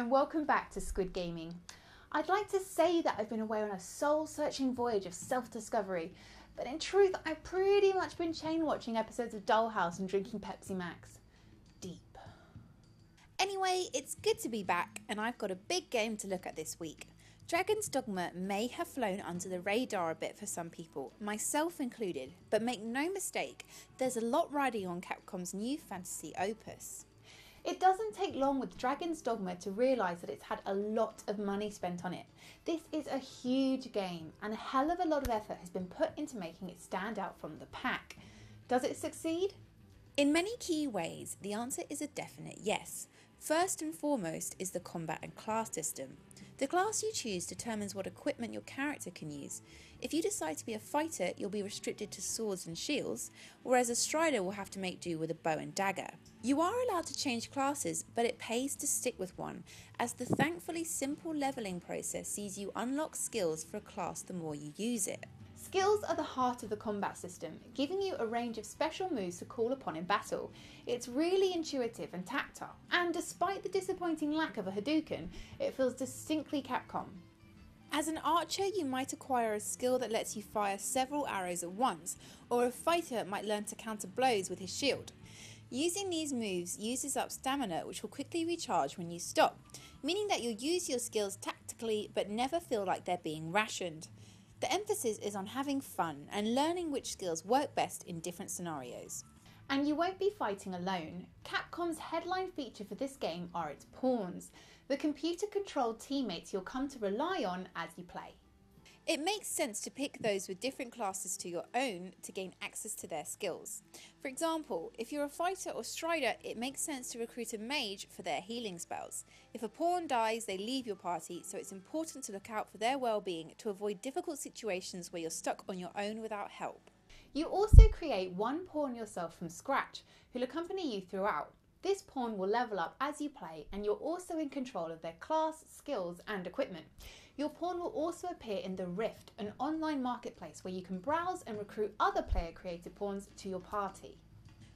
and welcome back to Squid Gaming. I'd like to say that I've been away on a soul-searching voyage of self-discovery, but in truth I've pretty much been chain-watching episodes of Dollhouse and drinking Pepsi Max. Deep. Anyway, it's good to be back, and I've got a big game to look at this week. Dragon's Dogma may have flown under the radar a bit for some people, myself included, but make no mistake, there's a lot riding on Capcom's new fantasy opus. It doesn't take long with Dragon's Dogma to realise that it's had a lot of money spent on it. This is a huge game, and a hell of a lot of effort has been put into making it stand out from the pack. Does it succeed? In many key ways, the answer is a definite yes. First and foremost is the combat and class system. The class you choose determines what equipment your character can use. If you decide to be a fighter, you'll be restricted to swords and shields, whereas a strider will have to make do with a bow and dagger. You are allowed to change classes, but it pays to stick with one, as the thankfully simple leveling process sees you unlock skills for a class the more you use it. Skills are the heart of the combat system, giving you a range of special moves to call upon in battle. It's really intuitive and tactile, and despite the disappointing lack of a Hadouken, it feels distinctly Capcom. As an archer, you might acquire a skill that lets you fire several arrows at once, or a fighter might learn to counter blows with his shield. Using these moves uses up stamina, which will quickly recharge when you stop, meaning that you'll use your skills tactically but never feel like they're being rationed. The emphasis is on having fun and learning which skills work best in different scenarios. And you won't be fighting alone. Capcom's headline feature for this game are its pawns, the computer-controlled teammates you'll come to rely on as you play. It makes sense to pick those with different classes to your own to gain access to their skills. For example, if you're a fighter or strider, it makes sense to recruit a mage for their healing spells. If a pawn dies, they leave your party, so it's important to look out for their well-being to avoid difficult situations where you're stuck on your own without help. You also create one pawn yourself from scratch, who'll accompany you throughout. This pawn will level up as you play, and you're also in control of their class, skills and equipment. Your pawn will also appear in the Rift, an online marketplace where you can browse and recruit other player-created pawns to your party.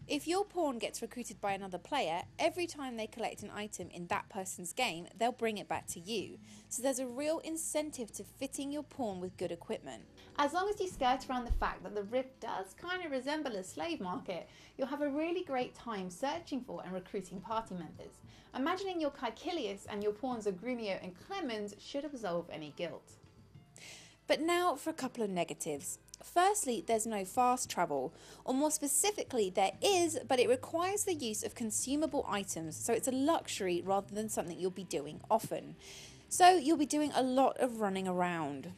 If your pawn gets recruited by another player, every time they collect an item in that person's game, they'll bring it back to you. So there's a real incentive to fitting your pawn with good equipment. As long as you skirt around the fact that the Rift does kind of resemble a slave market, you'll have a really great time searching for and recruiting party members. Imagining you're Caecilius and your pawns are Grumio and Clemens should absolve any guilt. But now for a couple of negatives. Firstly, there's no fast travel, or more specifically there is, but it requires the use of consumable items, so it's a luxury rather than something you'll be doing often. So you'll be doing a lot of running around.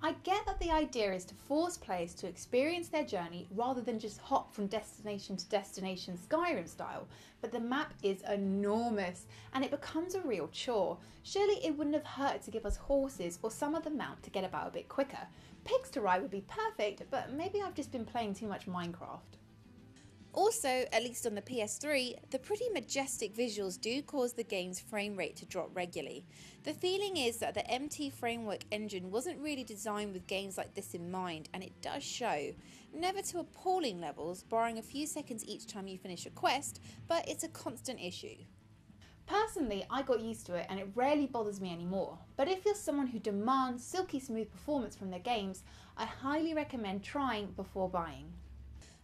I get that the idea is to force players to experience their journey rather than just hop from destination to destination Skyrim style, but the map is enormous and it becomes a real chore. Surely it wouldn't have hurt to give us horses or some other mount to get about a bit quicker. Pigs to ride would be perfect, but maybe I've just been playing too much Minecraft. Also, at least on the PS3, the pretty majestic visuals do cause the game's frame rate to drop regularly. The feeling is that the MT Framework engine wasn't really designed with games like this in mind, and it does show. Never to appalling levels, borrowing a few seconds each time you finish a quest, but it's a constant issue. Personally, I got used to it and it rarely bothers me anymore, but if you're someone who demands silky smooth performance from their games, I highly recommend trying before buying.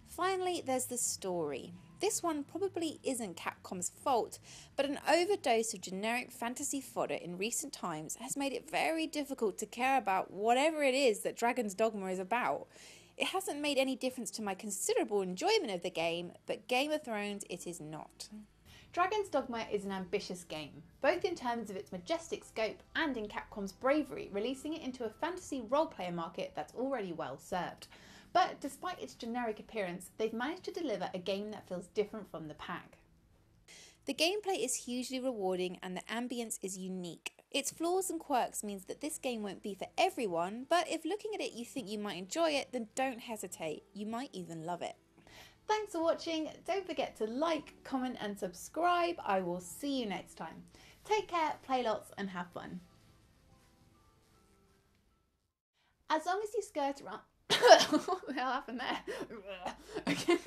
Finally, there's the story. This one probably isn't Capcom's fault, but an overdose of generic fantasy fodder in recent times has made it very difficult to care about whatever it is that Dragon's Dogma is about. It hasn't made any difference to my considerable enjoyment of the game, but Game of Thrones it is not. Dragon's Dogma is an ambitious game, both in terms of its majestic scope and in Capcom's bravery, releasing it into a fantasy role-player market that's already well served. But despite its generic appearance, they've managed to deliver a game that feels different from the pack. The gameplay is hugely rewarding and the ambience is unique. Its flaws and quirks means that this game won't be for everyone, but if looking at it you think you might enjoy it, then don't hesitate. You might even love it. Thanks for watching. Don't forget to like, comment and subscribe. I will see you next time. Take care, play lots and have fun. As long as you skirt around... What the hell happened there? Okay.